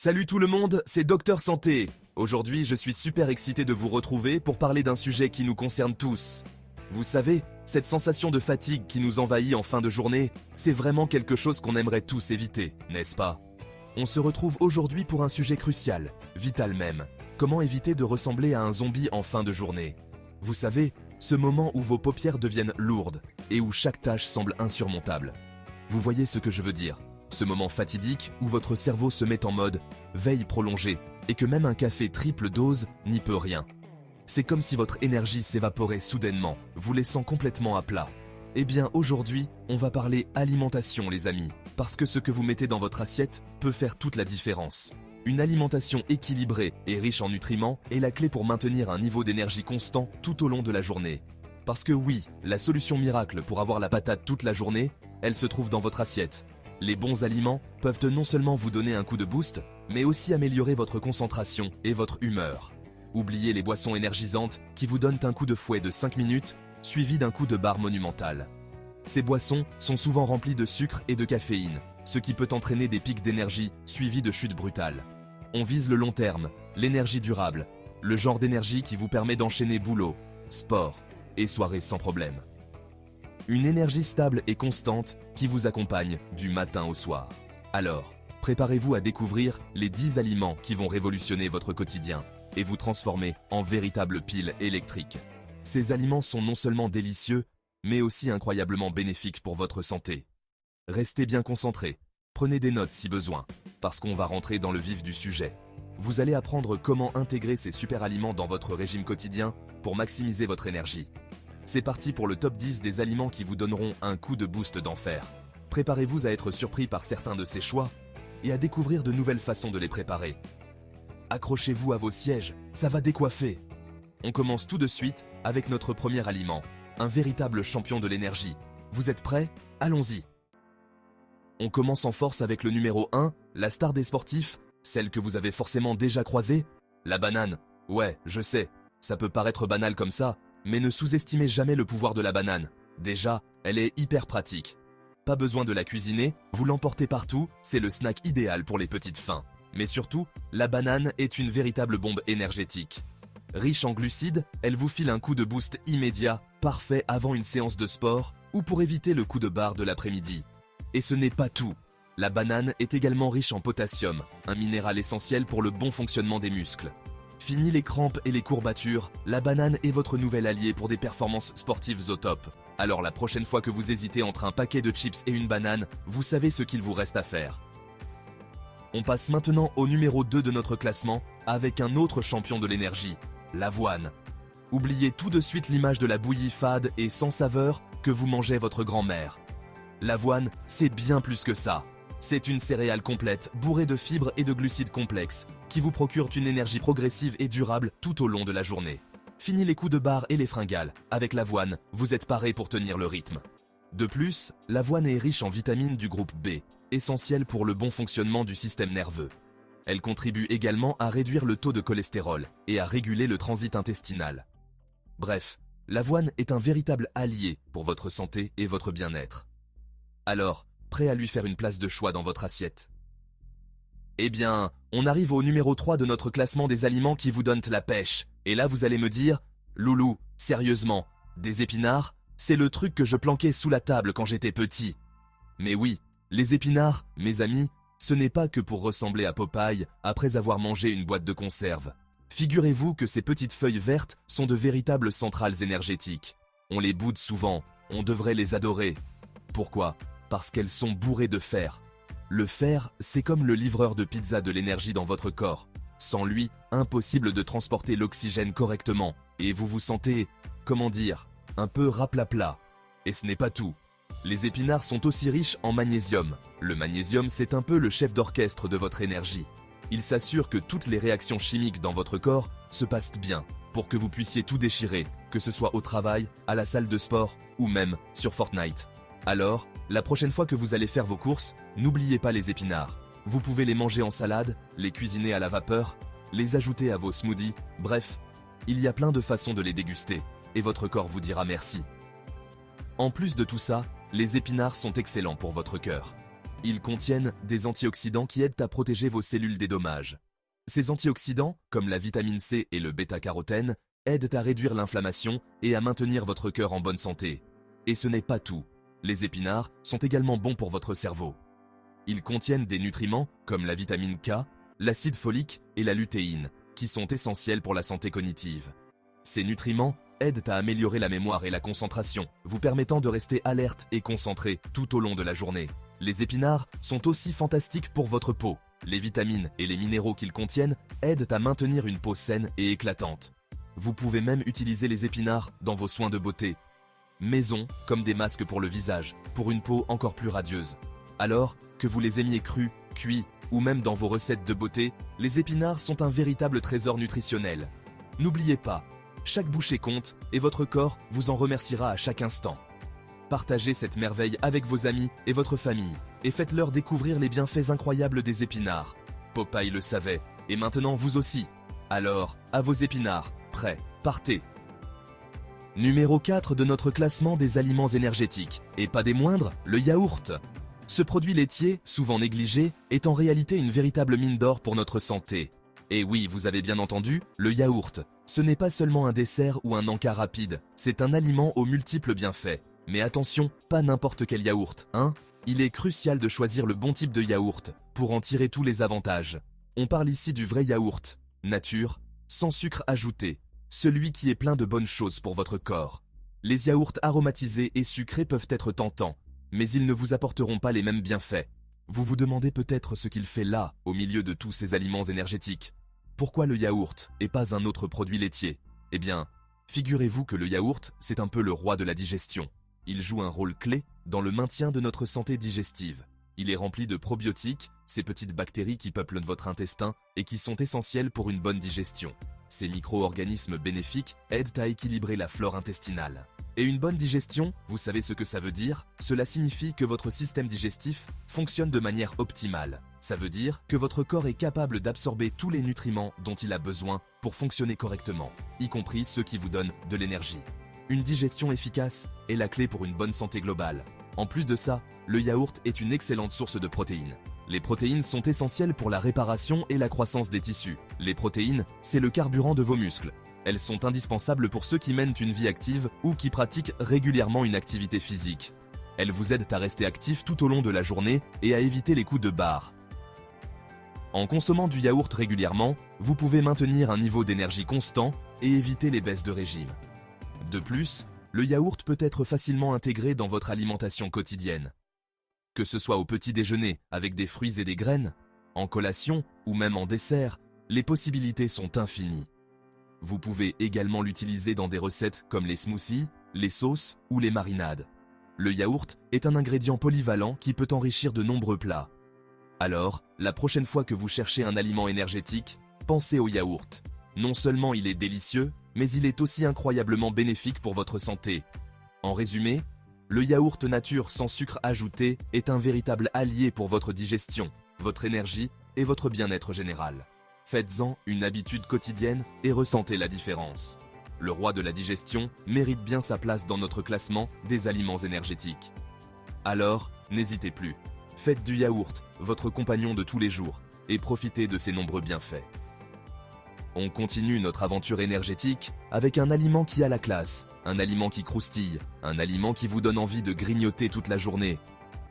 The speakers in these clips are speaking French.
Salut tout le monde, c'est Docteur Santé. Aujourd'hui, je suis super excité de vous retrouver pour parler d'un sujet qui nous concerne tous. Vous savez, cette sensation de fatigue qui nous envahit en fin de journée, c'est vraiment quelque chose qu'on aimerait tous éviter, n'est-ce pas? On se retrouve aujourd'hui pour un sujet crucial, vital même. Comment éviter de ressembler à un zombie en fin de journée? Vous savez, ce moment où vos paupières deviennent lourdes et où chaque tâche semble insurmontable. Vous voyez ce que je veux dire? Ce moment fatidique où votre cerveau se met en mode veille prolongée et que même un café triple dose n'y peut rien. C'est comme si votre énergie s'évaporait soudainement, vous laissant complètement à plat. Eh bien aujourd'hui, on va parler alimentation les amis, parce que ce que vous mettez dans votre assiette peut faire toute la différence. Une alimentation équilibrée et riche en nutriments est la clé pour maintenir un niveau d'énergie constant tout au long de la journée. Parce que oui, la solution miracle pour avoir la patate toute la journée, elle se trouve dans votre assiette. Les bons aliments peuvent non seulement vous donner un coup de boost, mais aussi améliorer votre concentration et votre humeur. Oubliez les boissons énergisantes qui vous donnent un coup de fouet de 5 minutes, suivi d'un coup de barre monumental. Ces boissons sont souvent remplies de sucre et de caféine, ce qui peut entraîner des pics d'énergie suivis de chutes brutales. On vise le long terme, l'énergie durable, le genre d'énergie qui vous permet d'enchaîner boulot, sport et soirée sans problème. Une énergie stable et constante qui vous accompagne du matin au soir. Alors, préparez-vous à découvrir les 10 aliments qui vont révolutionner votre quotidien et vous transformer en véritable pile électrique. Ces aliments sont non seulement délicieux, mais aussi incroyablement bénéfiques pour votre santé. Restez bien concentrés, prenez des notes si besoin, parce qu'on va rentrer dans le vif du sujet. Vous allez apprendre comment intégrer ces super aliments dans votre régime quotidien pour maximiser votre énergie. C'est parti pour le top 10 des aliments qui vous donneront un coup de boost d'enfer. Préparez-vous à être surpris par certains de ces choix et à découvrir de nouvelles façons de les préparer. Accrochez-vous à vos sièges, ça va décoiffer. On commence tout de suite avec notre premier aliment, un véritable champion de l'énergie. Vous êtes prêts? Allons-y. On commence en force avec le numéro 1, la star des sportifs, celle que vous avez forcément déjà croisée, la banane. Ouais, je sais, ça peut paraître banal comme ça, mais ne sous-estimez jamais le pouvoir de la banane. Déjà, elle est hyper pratique. Pas besoin de la cuisiner, vous l'emportez partout, c'est le snack idéal pour les petites faims. Mais surtout, la banane est une véritable bombe énergétique. Riche en glucides, elle vous file un coup de boost immédiat, parfait avant une séance de sport ou pour éviter le coup de barre de l'après-midi. Et ce n'est pas tout. La banane est également riche en potassium, un minéral essentiel pour le bon fonctionnement des muscles. Fini les crampes et les courbatures, la banane est votre nouvel allié pour des performances sportives au top. Alors la prochaine fois que vous hésitez entre un paquet de chips et une banane, vous savez ce qu'il vous reste à faire. On passe maintenant au numéro 2 de notre classement, avec un autre champion de l'énergie, l'avoine. Oubliez tout de suite l'image de la bouillie fade et sans saveur que vous mangez votre grand-mère. L'avoine, c'est bien plus que ça. C'est une céréale complète, bourrée de fibres et de glucides complexes, qui vous procure une énergie progressive et durable tout au long de la journée. Fini les coups de barre et les fringales. Avec l'avoine, vous êtes paré pour tenir le rythme. De plus, l'avoine est riche en vitamines du groupe B, essentielles pour le bon fonctionnement du système nerveux. Elle contribue également à réduire le taux de cholestérol et à réguler le transit intestinal. Bref, l'avoine est un véritable allié pour votre santé et votre bien-être. Alors, prêt à lui faire une place de choix dans votre assiette? Eh bien, on arrive au numéro 3 de notre classement des aliments qui vous donnent la pêche. Et là, vous allez me dire, Loulou, sérieusement, des épinards, c'est le truc que je planquais sous la table quand j'étais petit. Mais oui, les épinards, mes amis, ce n'est pas que pour ressembler à Popeye après avoir mangé une boîte de conserve. Figurez-vous que ces petites feuilles vertes sont de véritables centrales énergétiques. On les boude souvent, on devrait les adorer. Pourquoi? Parce qu'elles sont bourrées de fer. Le fer, c'est comme le livreur de pizza de l'énergie dans votre corps. Sans lui, impossible de transporter l'oxygène correctement. Et vous vous sentez, comment dire, un peu raplapla. Et ce n'est pas tout. Les épinards sont aussi riches en magnésium. Le magnésium, c'est un peu le chef d'orchestre de votre énergie. Il s'assure que toutes les réactions chimiques dans votre corps se passent bien, pour que vous puissiez tout déchirer, que ce soit au travail, à la salle de sport, ou même sur Fortnite. Alors, la prochaine fois que vous allez faire vos courses, n'oubliez pas les épinards. Vous pouvez les manger en salade, les cuisiner à la vapeur, les ajouter à vos smoothies, bref, il y a plein de façons de les déguster, et votre corps vous dira merci. En plus de tout ça, les épinards sont excellents pour votre cœur. Ils contiennent des antioxydants qui aident à protéger vos cellules des dommages. Ces antioxydants, comme la vitamine C et le bêta-carotène, aident à réduire l'inflammation et à maintenir votre cœur en bonne santé. Et ce n'est pas tout. Les épinards sont également bons pour votre cerveau. Ils contiennent des nutriments comme la vitamine K, l'acide folique et la lutéine, qui sont essentiels pour la santé cognitive. Ces nutriments aident à améliorer la mémoire et la concentration, vous permettant de rester alerte et concentré tout au long de la journée. Les épinards sont aussi fantastiques pour votre peau. Les vitamines et les minéraux qu'ils contiennent aident à maintenir une peau saine et éclatante. Vous pouvez même utiliser les épinards dans vos soins de beauté maison, comme des masques pour le visage, pour une peau encore plus radieuse. Alors, que vous les aimiez crus, cuits, ou même dans vos recettes de beauté, les épinards sont un véritable trésor nutritionnel. N'oubliez pas, chaque bouchée compte et votre corps vous en remerciera à chaque instant. Partagez cette merveille avec vos amis et votre famille, et faites-leur découvrir les bienfaits incroyables des épinards. Popeye le savait, et maintenant vous aussi. Alors, à vos épinards, prêts, partez. Numéro 4 de notre classement des aliments énergétiques, et pas des moindres, le yaourt. Ce produit laitier, souvent négligé, est en réalité une véritable mine d'or pour notre santé. Et oui, vous avez bien entendu, le yaourt. Ce n'est pas seulement un dessert ou un encas rapide, c'est un aliment aux multiples bienfaits. Mais attention, pas n'importe quel yaourt, hein? Il est crucial de choisir le bon type de yaourt, pour en tirer tous les avantages. On parle ici du vrai yaourt, nature, sans sucre ajouté. Celui qui est plein de bonnes choses pour votre corps. Les yaourts aromatisés et sucrés peuvent être tentants, mais ils ne vous apporteront pas les mêmes bienfaits. Vous vous demandez peut-être ce qu'il fait là, au milieu de tous ces aliments énergétiques. Pourquoi le yaourt et pas un autre produit laitier? Eh bien, figurez-vous que le yaourt, c'est un peu le roi de la digestion. Il joue un rôle clé dans le maintien de notre santé digestive. Il est rempli de probiotiques, ces petites bactéries qui peuplent votre intestin et qui sont essentielles pour une bonne digestion. Ces micro-organismes bénéfiques aident à équilibrer la flore intestinale. Et une bonne digestion, vous savez ce que ça veut dire? Cela signifie que votre système digestif fonctionne de manière optimale. Ça veut dire que votre corps est capable d'absorber tous les nutriments dont il a besoin pour fonctionner correctement, y compris ceux qui vous donnent de l'énergie. Une digestion efficace est la clé pour une bonne santé globale. En plus de ça, le yaourt est une excellente source de protéines. Les protéines sont essentielles pour la réparation et la croissance des tissus. Les protéines, c'est le carburant de vos muscles. Elles sont indispensables pour ceux qui mènent une vie active ou qui pratiquent régulièrement une activité physique. Elles vous aident à rester actif tout au long de la journée et à éviter les coups de barre. En consommant du yaourt régulièrement, vous pouvez maintenir un niveau d'énergie constant et éviter les baisses de régime. De plus, le yaourt peut être facilement intégré dans votre alimentation quotidienne. Que ce soit au petit déjeuner avec des fruits et des graines, en collation ou même en dessert, les possibilités sont infinies. Vous pouvez également l'utiliser dans des recettes comme les smoothies, les sauces ou les marinades. Le yaourt est un ingrédient polyvalent qui peut enrichir de nombreux plats. Alors, la prochaine fois que vous cherchez un aliment énergétique, pensez au yaourt. Non seulement il est délicieux, mais il est aussi incroyablement bénéfique pour votre santé. En résumé, le yaourt nature sans sucre ajouté est un véritable allié pour votre digestion, votre énergie et votre bien-être général. Faites-en une habitude quotidienne et ressentez la différence. Le roi de la digestion mérite bien sa place dans notre classement des aliments énergétiques. Alors, n'hésitez plus. Faites du yaourt votre compagnon de tous les jours et profitez de ses nombreux bienfaits. On continue notre aventure énergétique avec un aliment qui a la classe, un aliment qui croustille, un aliment qui vous donne envie de grignoter toute la journée.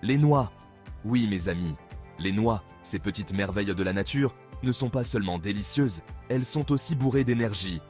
Les noix. Oui mes amis, les noix, ces petites merveilles de la nature, ne sont pas seulement délicieuses, elles sont aussi bourrées d'énergie.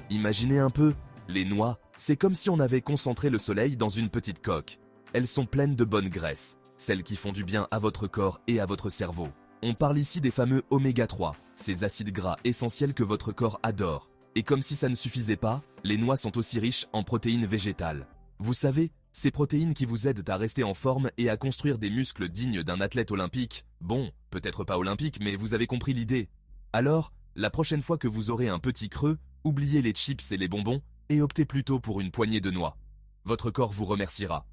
Imaginez un peu, les noix, c'est comme si on avait concentré le soleil dans une petite coque. Elles sont pleines de bonnes graisses, celles qui font du bien à votre corps et à votre cerveau. On parle ici des fameux oméga 3, ces acides gras essentiels que votre corps adore. Et comme si ça ne suffisait pas, les noix sont aussi riches en protéines végétales. Vous savez, ces protéines qui vous aident à rester en forme et à construire des muscles dignes d'un athlète olympique. Bon, peut-être pas olympique, mais vous avez compris l'idée. Alors, la prochaine fois que vous aurez un petit creux, oubliez les chips et les bonbons et optez plutôt pour une poignée de noix. Votre corps vous remerciera.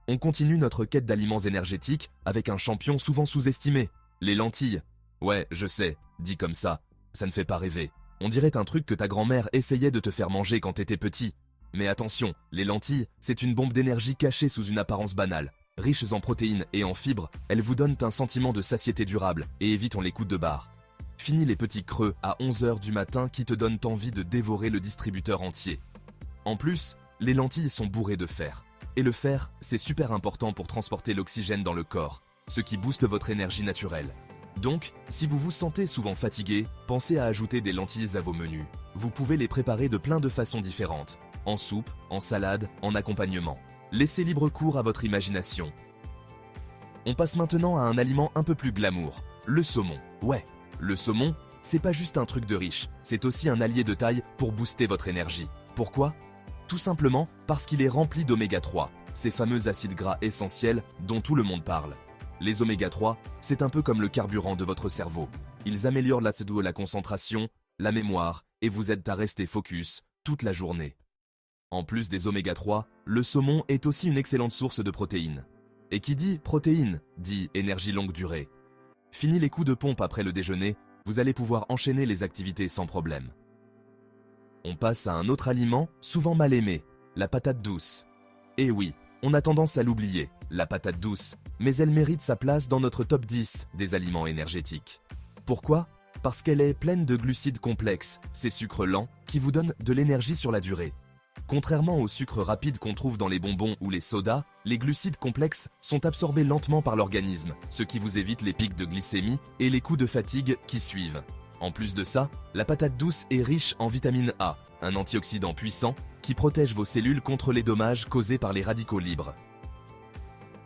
On continue notre quête d'aliments énergétiques avec un champion souvent sous-estimé, les lentilles. Ouais, je sais, dit comme ça ne fait pas rêver. On dirait un truc que ta grand-mère essayait de te faire manger quand t'étais petit. Mais attention, les lentilles, c'est une bombe d'énergie cachée sous une apparence banale. Riches en protéines et en fibres, elles vous donnent un sentiment de satiété durable et évitent les coups de barre. Fini les petits creux à 11 h du matin qui te donnent envie de dévorer le distributeur entier. En plus, les lentilles sont bourrées de fer. Et le fer, c'est super important pour transporter l'oxygène dans le corps, ce qui booste votre énergie naturelle. Donc, si vous vous sentez souvent fatigué, pensez à ajouter des lentilles à vos menus. Vous pouvez les préparer de plein de façons différentes, en soupe, en salade, en accompagnement. Laissez libre cours à votre imagination. On passe maintenant à un aliment un peu plus glamour, le saumon. Ouais, le saumon, c'est pas juste un truc de riche, c'est aussi un allié de taille pour booster votre énergie. Pourquoi ? Tout simplement parce qu'il est rempli d'oméga 3, ces fameux acides gras essentiels dont tout le monde parle. Les oméga 3, c'est un peu comme le carburant de votre cerveau. Ils améliorent la concentration, la mémoire et vous aident à rester focus toute la journée. En plus des oméga 3, le saumon est aussi une excellente source de protéines. Et qui dit protéines, dit énergie longue durée. Fini les coups de pompe après le déjeuner, vous allez pouvoir enchaîner les activités sans problème. On passe à un autre aliment souvent mal aimé, la patate douce. Et oui, on a tendance à l'oublier, la patate douce, mais elle mérite sa place dans notre top 10 des aliments énergétiques. Pourquoi ? Parce qu'elle est pleine de glucides complexes, ces sucres lents qui vous donnent de l'énergie sur la durée. Contrairement aux sucres rapides qu'on trouve dans les bonbons ou les sodas, les glucides complexes sont absorbés lentement par l'organisme, ce qui vous évite les pics de glycémie et les coups de fatigue qui suivent. En plus de ça, la patate douce est riche en vitamine A, un antioxydant puissant qui protège vos cellules contre les dommages causés par les radicaux libres.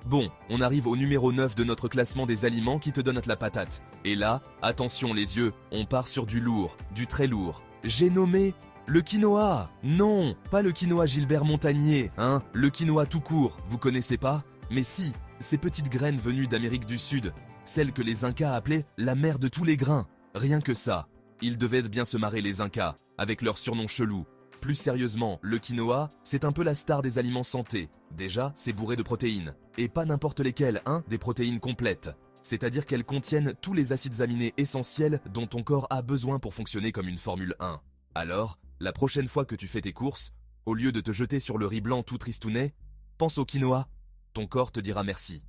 Bon, on arrive au numéro 9 de notre classement des aliments qui te donnent la patate. Et là, attention les yeux, on part sur du lourd, du très lourd. J'ai nommé le quinoa. Non, pas le quinoa Gilbert Montagnier, hein, le quinoa tout court, vous connaissez pas? Mais si, ces petites graines venues d'Amérique du Sud, celles que les Incas appelaient la mère de tous les grains. Rien que ça, ils devaient bien se marrer les Incas, avec leur surnom chelou. Plus sérieusement, le quinoa, c'est un peu la star des aliments santé. Déjà, c'est bourré de protéines. Et pas n'importe lesquelles, hein, des protéines complètes. C'est-à-dire qu'elles contiennent tous les acides aminés essentiels dont ton corps a besoin pour fonctionner comme une Formule 1. Alors, la prochaine fois que tu fais tes courses, au lieu de te jeter sur le riz blanc tout tristounet, pense au quinoa. Ton corps te dira merci.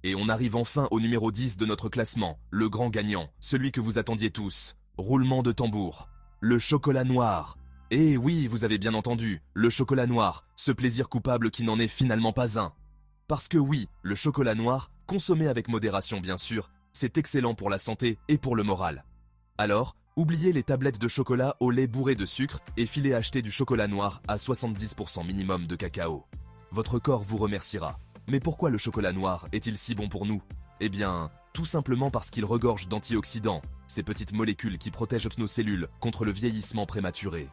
Et on arrive enfin au numéro 10 de notre classement, le grand gagnant, celui que vous attendiez tous. Roulement de tambour. Le chocolat noir. Et oui, vous avez bien entendu, le chocolat noir, ce plaisir coupable qui n'en est finalement pas un. Parce que oui, le chocolat noir, consommé avec modération bien sûr, c'est excellent pour la santé et pour le moral. Alors, oubliez les tablettes de chocolat au lait bourré de sucre et filez acheter du chocolat noir à 70% minimum de cacao. Votre corps vous remerciera. Mais pourquoi le chocolat noir est-il si bon pour nous ? Eh bien, tout simplement parce qu'il regorge d'antioxydants, ces petites molécules qui protègent nos cellules contre le vieillissement prématuré.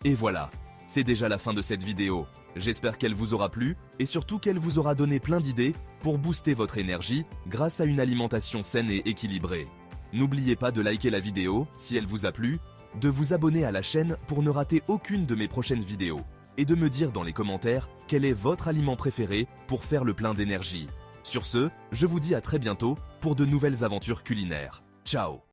Et voilà, c'est déjà la fin de cette vidéo. J'espère qu'elle vous aura plu et surtout qu'elle vous aura donné plein d'idées pour booster votre énergie grâce à une alimentation saine et équilibrée. N'oubliez pas de liker la vidéo si elle vous a plu, de vous abonner à la chaîne pour ne rater aucune de mes prochaines vidéos et de me dire dans les commentaires quel est votre aliment préféré pour faire le plein d'énergie. Sur ce, je vous dis à très bientôt pour de nouvelles aventures culinaires. Ciao!